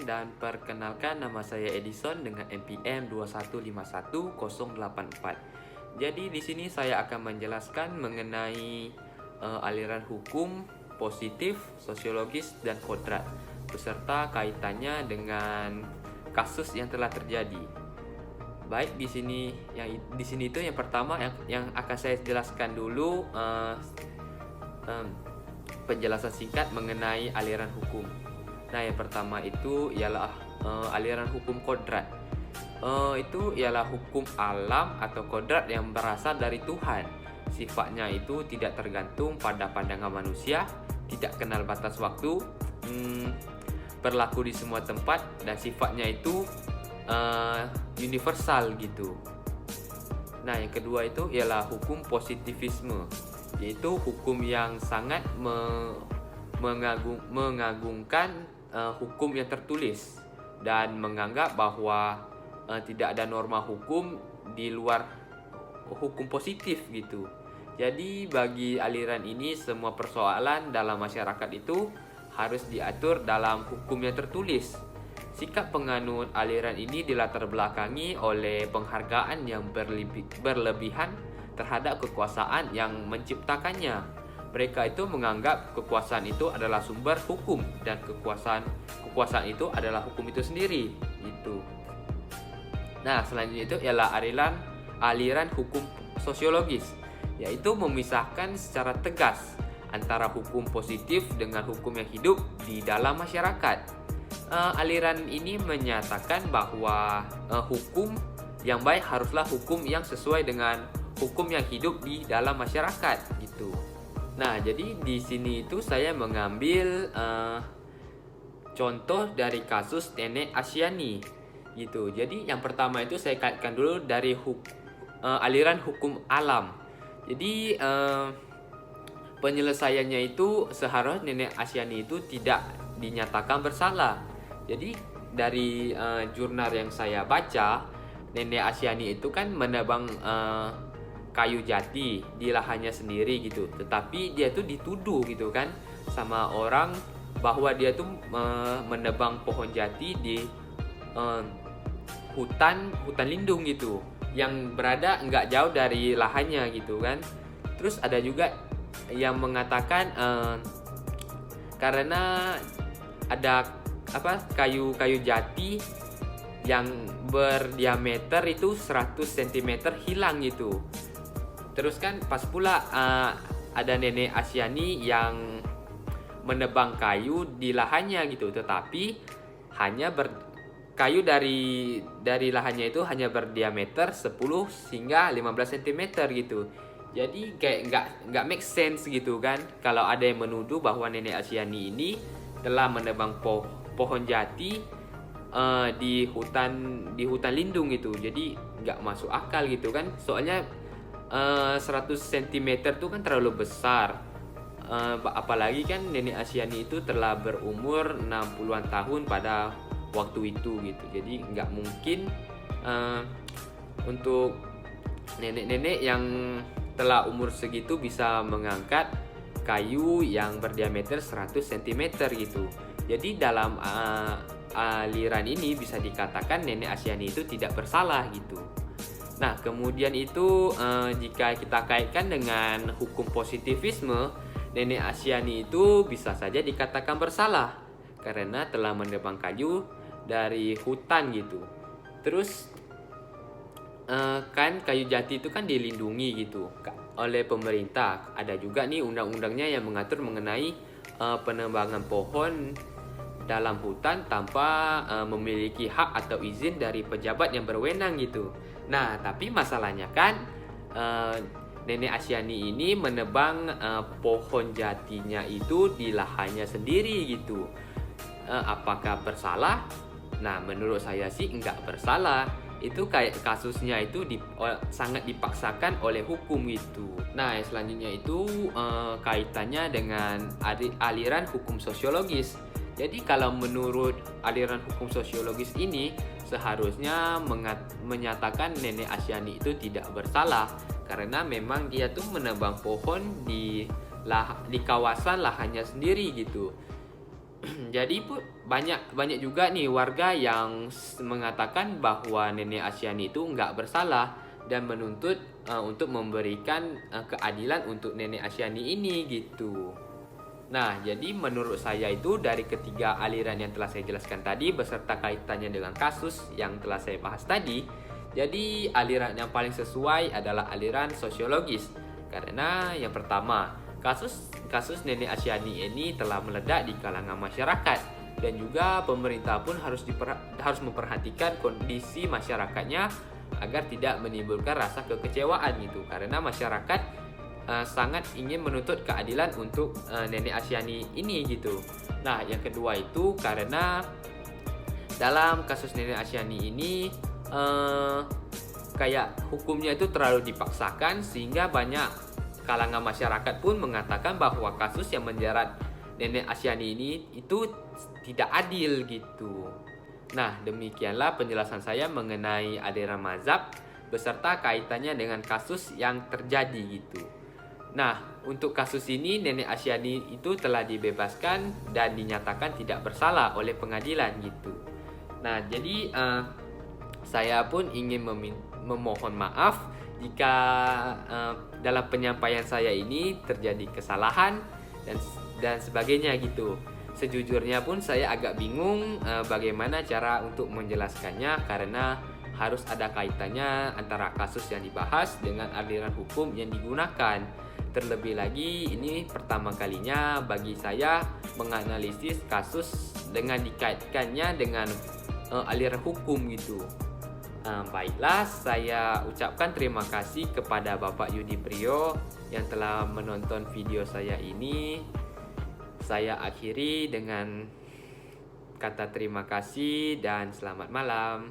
dan perkenalkan nama saya Edison dengan NPM 2151084. Jadi di sini saya akan menjelaskan mengenai aliran hukum positif, sosiologis dan kodrat beserta kaitannya dengan kasus yang telah terjadi. Baik, di sini itu yang pertama yang akan saya jelaskan dulu penjelasan singkat mengenai aliran hukum. Nah, yang pertama itu ialah aliran hukum kodrat. Itu ialah hukum alam atau kodrat yang berasal dari Tuhan. Sifatnya itu tidak tergantung pada pandangan manusia, tidak kenal batas waktu, berlaku di semua tempat, dan sifatnya itu universal gitu. Nah, yang kedua itu ialah hukum positivisme, yaitu hukum yang sangat mengagungkan hukum yang tertulis dan menganggap bahwa tidak ada norma hukum di luar hukum positif gitu. Jadi bagi aliran ini semua persoalan dalam masyarakat itu harus diatur dalam hukum yang tertulis. Sikap penganut aliran ini dilatar belakangi oleh penghargaan yang berlebihan terhadap kekuasaan yang menciptakannya. Mereka itu menganggap kekuasaan itu adalah sumber hukum dan kekuasaan itu adalah hukum itu sendiri gitu. Nah, selanjutnya itu ialah aliran hukum sosiologis, yaitu memisahkan secara tegas antara hukum positif dengan hukum yang hidup di dalam masyarakat. Aliran ini menyatakan bahwa hukum yang baik haruslah hukum yang sesuai dengan hukum yang hidup di dalam masyarakat gitu. Nah, jadi di sini itu saya mengambil contoh dari kasus Nenek Asyani gitu. Jadi yang pertama itu saya kaitkan dulu dari aliran hukum alam. Jadi penyelesaiannya itu seharusnya Nenek Asyani itu tidak dinyatakan bersalah. Jadi dari jurnal yang saya baca, Nenek Asyani itu kan menebang kayu jati di lahannya sendiri gitu. Tetapi dia tuh dituduh gitu kan sama orang bahwa dia tuh menebang pohon jati di hutan lindung gitu, yang berada nggak jauh dari lahannya gitu kan. Terus ada juga yang mengatakan karena ada kayu jati yang berdiameter itu 100 cm hilang gitu. Terus kan pas pula ada Nenek Asyani yang menebang kayu di lahannya gitu, tetapi hanya kayu dari lahannya itu hanya berdiameter 10 hingga 15 cm gitu. Jadi kayak nggak make sense gitu kan kalau ada yang menuduh bahwa Nenek Asyani ini telah menebang pohon jati di hutan lindung gitu. Jadi nggak masuk akal gitu kan. Soalnya 100 cm itu kan terlalu besar. Apalagi kan Nenek Asyani itu telah berumur 60-an tahun pada waktu itu gitu. Jadi nggak mungkin untuk nenek-nenek yang telah umur segitu bisa mengangkat kayu yang berdiameter 100 cm gitu. Jadi dalam aliran ini bisa dikatakan Nenek Asyani itu tidak bersalah gitu. Nah, kemudian itu jika kita kaitkan dengan hukum positivisme, Nenek Asyani itu bisa saja dikatakan bersalah karena telah menebang kayu dari hutan gitu. Terus kan kayu jati itu kan dilindungi gitu oleh pemerintah. Ada juga nih undang-undangnya yang mengatur mengenai penebangan pohon dalam hutan tanpa memiliki hak atau izin dari pejabat yang berwenang gitu. Nah, tapi masalahnya kan Nenek Asyani ini menebang pohon jatinya itu di lahannya sendiri gitu. Apakah bersalah? Nah, menurut saya sih nggak bersalah. Itu kayak kasusnya itu sangat dipaksakan oleh hukum itu. Nah, selanjutnya itu kaitannya dengan aliran hukum sosiologis. Jadi kalau menurut aliran hukum sosiologis ini seharusnya menyatakan Nenek Asyani itu tidak bersalah karena memang dia tuh menebang pohon di kawasan lahannya sendiri gitu. Jadi pun banyak juga nih warga yang mengatakan bahwa Nenek Asyani itu nggak bersalah dan menuntut untuk memberikan keadilan untuk Nenek Asyani ini gitu. Nah, jadi menurut saya itu dari ketiga aliran yang telah saya jelaskan tadi beserta kaitannya dengan kasus yang telah saya bahas tadi, jadi aliran yang paling sesuai adalah aliran sosiologis. Karena yang pertama, kasus Nenek Asyani ini telah meledak di kalangan masyarakat dan juga pemerintah pun harus memperhatikan kondisi masyarakatnya agar tidak menimbulkan rasa kekecewaan gitu. Karena masyarakat sangat ingin menuntut keadilan untuk Nenek Asyani ini gitu. Nah, yang kedua itu karena dalam kasus Nenek Asyani ini kayak hukumnya itu terlalu dipaksakan sehingga banyak kalangan masyarakat pun mengatakan bahwa kasus yang menjerat Nenek Asyani ini itu tidak adil gitu. Nah, demikianlah penjelasan saya mengenai aliran mazhab beserta kaitannya dengan kasus yang terjadi gitu. Nah, untuk kasus ini Nenek Asyani itu telah dibebaskan dan dinyatakan tidak bersalah oleh pengadilan gitu. Nah, jadi saya pun ingin memohon maaf jika dalam penyampaian saya ini terjadi kesalahan dan sebagainya gitu. Sejujurnya pun saya agak bingung bagaimana cara untuk menjelaskannya karena harus ada kaitannya antara kasus yang dibahas dengan aliran hukum yang digunakan. Terlebih lagi ini pertama kalinya bagi saya menganalisis kasus dengan dikaitkannya dengan aliran hukum gitu. Baiklah, saya ucapkan terima kasih kepada Bapak Yudi Priyo yang telah menonton video saya ini. Saya akhiri dengan kata terima kasih dan selamat malam.